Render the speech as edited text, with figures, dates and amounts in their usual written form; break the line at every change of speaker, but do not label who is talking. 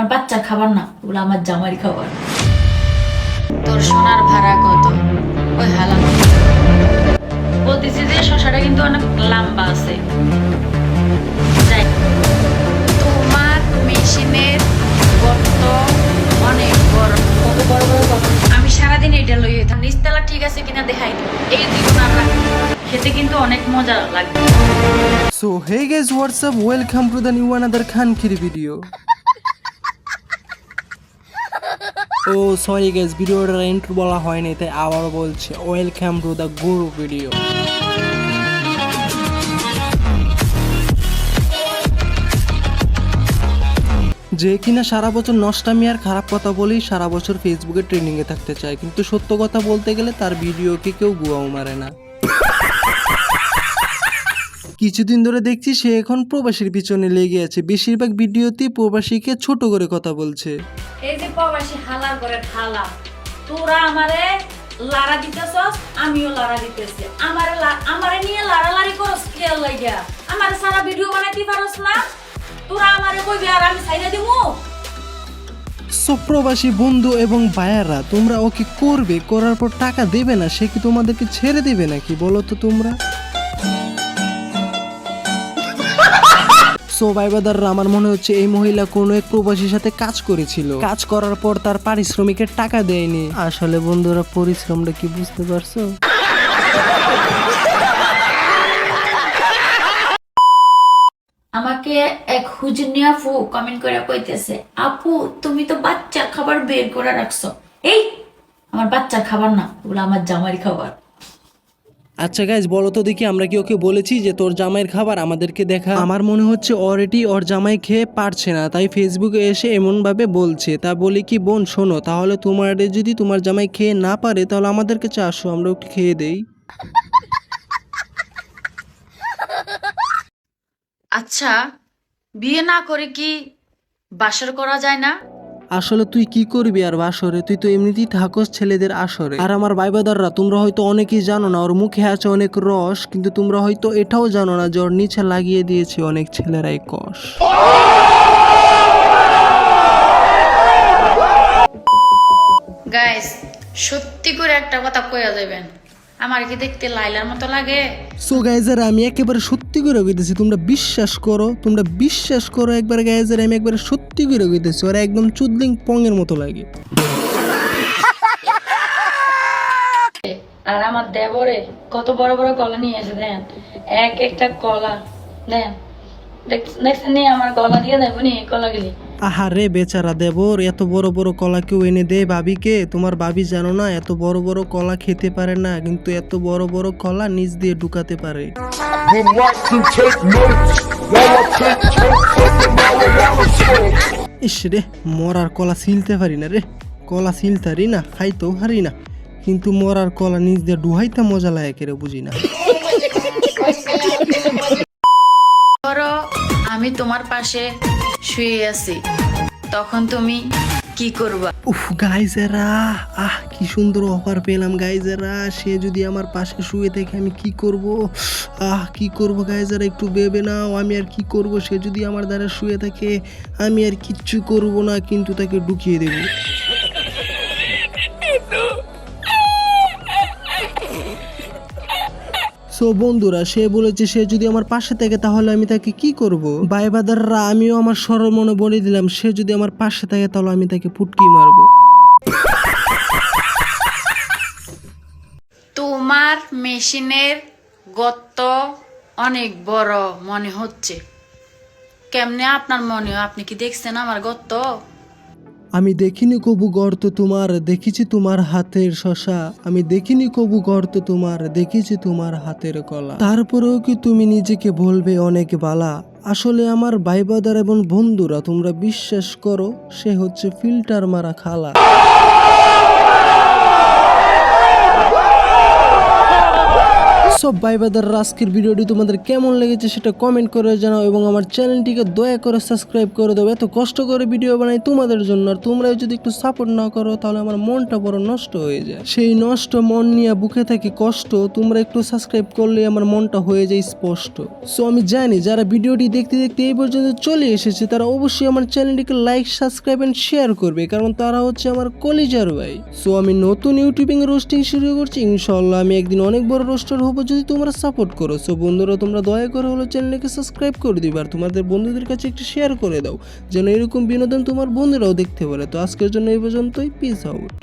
আমার বাচ্চার খাবার না, ওগুলো আমার জামাইয়ের খাবার।
তোর সোনার ভাড়া কত? ওই হালাল বলতেছি যে শশাটা কিন্তু অনেক লম্বা আছে। যাই, তোমার মেশিনের গর্ত অনেক বড়।
কত বড় বড় কথা!
আমি সারাদিন এটা লই হইতাম, নিচতলা ঠিক আছে কিনা দেখাই দিই। এই দুটো আমরা খেতে কিন্তু অনেক মজা লাগবে।
So hey guys, what's up? Welcome to the new another Khankiri video. O sorry guys, ভিডিওটার ইন্ট্রো বলা হয়নি তাই আবার বলছে welcome to the Guru video. যে কিনা সারা বছর নষ্টামি আর খারাপ কথা বলেই সারা বছর ফেসবুকে ট্রেন্ডিংয়ে থাকতে চায়, কিন্তু সত্য কথা বলতে গেলে তার ভিডিওকে কেউ গুয়াও মারে না। কিছুদিন ধরে দেখছি সে এখন প্রবাসীর পিছনে লেগে আছে, বেশিরভাগ ভিডিওতে প্রবাসীকে ছোট করে কথা বলছে।
এই যে প্রবাসী হালার করে খালা, তোরা আমারে লারা দিতেছস, আমিও লারা দিতেছি। আমারে নিয়ে লাড়ালাড়ি করস কি লাগিয়া? আমারে সারা ভিডিও বানাইতে পারস না? তোরা আমারে কইবি আর আমি ছাইড়া দিমু?
প্রবাসী বন্ধু এবং ভাইয়ারা, তোমরা ওকে করবে, করার পর টাকা দেবে না, সে কি তোমাদেরকে ছেড়ে দেবে নাকি বলো তো তোমরা? সো ভাই বাদাররা, আমার মনে হচ্ছে এই মহিলা কোনো এক প্রবাসীর সাথে কাজ করেছিল, কাজ করার পর তার পারিশ্রমিকের টাকা দেয়নি। আসলে বন্ধুরা, পরিশ্রমটা কি বুঝতে পারছো?
আমাকে এক হুজনিয়া ফু কমেন্ট করে কইতেছে, আপু তুমি তো বাচ্চার খাবার বের করে রাখছো। এই আমার বাচ্চার খাবার না, ওগুলো আমার জামাইয়ের খাবার।
আচ্ছা গাইজ, বলো তো দেখি, আমরা কি ওকে বলেছি যে তোর জামাইয়ের খাবার আমাদেরকে দেখা? আমার মনে হচ্ছে অলরেডি ওর জামাই খেয়ে পারছে না, তাই ফেসবুকে এসে এমন ভাবে বলছে। তা বলি কি বোন, শোনো, তাহলে তোমার যদি তোমার জামাই খেয়ে না পারে তাহলে আমাদেরকে আসো, আমরা ওকে খেয়ে দেই।
আচ্ছা, বিয়ে না করে কি বাসর করা যায় না?
আসলে তুই কি করবি আর বাসরে? তুই তো এমনিতেই থাকস ছেলেদের আসরে। আর আমার ভাইবাদাররা, তোমরা হয়তো অনেকেই জানো না ওর মুখে আছে অনেক রস, কিন্তু তোমরা হয়তো এটাও জানো না যে ওর নিচে লাগিয়ে দিয়েছে অনেক ছেলেরাই কষ।
গাইস, সত্যি করে একটা কথা কইয়া যাবেন, আমার কি দেখতে লাইলার মতো লাগে?
সো গাইজার, আমি একেবারে সত্যি করে কইতেছি, তোমরা বিশ্বাস করো একবার গাইজার, আমি একবারে সত্যি করে কইতেছি, ওরা একদম চুদলিং পঙের মতো লাগে।
আর আমার দেবরে কত বড় বড় কলা নিয়ে এসে দেন, এক একটা কলা দেন, দেখছেন নি আমার গলা দিয়ে দেবো নি কলাগুলি।
আহারে বেচারা দেবর, এত বড় বড় কলা কেউ এনে দেয় ভাবিকে? তোমার ভাবি জানো না এত বড় বড় কলা খেতে পারে না, কিন্তু এত বড় বড় কলা নিচ দিয়ে ঢুকাতে পারে। ইস রে, মরার কলা ছিলতে পারি না রে, কলা ছিলতারি না, খাইতেও হারি না, কিন্তু মরার কলা নিচ দিয়ে ডুহাইতে মজা লাগে কেরে বুঝি না।
ধরো আমি তোমার পাশে শুয়ে আছি, তখন তুমি কি করবা?
উফ গাইজেরা, কি সুন্দর অফার পেলাম গাইজেরা। সে যদি আমার পাশে শুয়ে থাকে আমি কি করব? কি করব গাইজেরা, একটু ভেবে নাও। আমি আর কি করব? সে যদি আমার দ্বারা শুয়ে থাকে আমি আর কিচ্ছু করব না, কিন্তু তাকে ঢুকিয়ে দেব। সো বন্ধুরা, সে বলেছে সে যদি আমার পাশে থাকে তাহলে আমি তাকে কি করব? ভাই বাদাররা, আমিও আমার সরল মনে বলে দিলাম, সে যদি আমার পাশে থাকে তাহলে আমি তাকে পুটকি মারবো।
তোমার মেশিনের গর্ত অনেক বড় মনে হচ্ছে। কেমনে আপনার মনে হয়? আপনি কি দেখছেন আমার গর্ত?
আমি দেখিনি কবু গর্ত তোমার, দেখেছি তোমার হাতের শশা। আমি দেখিনি কবু গর্ত তোমার, দেখেছি তোমার হাতের কলা। তারপরেও কি তুমি নিজেকে বলবে অনেক বালা? আসলে আমার ভাইবাদার এবং বন্ধুরা, তোমরা বিশ্বাস করো, সে হচ্ছে ফিল্টার মারা খালা। সব ভাই বাদার আজকের ভিডিওটি তোমাদের কেমন লেগেছে সেটা কমেন্ট করে জানাও এবং আমার চ্যানেলটিকে দয়া করে সাবস্ক্রাইব করে দেবো। এত কষ্ট করে ভিডিও বানাই তোমাদের জন্য, আর তোমরা যদি একটু সাপোর্ট না করো তাহলে আমার মনটা বড় নষ্ট হয়ে যায়। সেই নষ্ট মন নিয়ে বুকে থাকি কষ্ট, তোমরা একটু সাবস্ক্রাইব করলে আমার মনটা হয়ে যায় স্পষ্ট। সো আমি জানি যারা ভিডিওটি দেখতে দেখতে এই পর্যন্ত চলে এসেছে তারা অবশ্যই আমার চ্যানেলটিকে লাইক, সাবস্ক্রাইব এন্ড শেয়ার করবে, কারণ তারা হচ্ছে আমার কলিজার ভাই। সো আমি নতুন ইউটিউবিং রোস্টিং শুরু করছি, ইনশাআল্লাহ আমি একদিন অনেক বড় রোস্টার হবো যদি তোমরা সাপোর্ট করো। সো বন্ধুরা, তোমরা দয়া করে হলো চ্যানেলটিকে সাবস্ক্রাইব করে দিবে আর তোমাদের বন্ধুদের কাছে একটু শেয়ার করে দাও যেন এরকম বিনোদন তোমার বন্ধুরাও দেখতে পারে। তো আজকের জন্য এই পর্যন্তই, পিস আউট।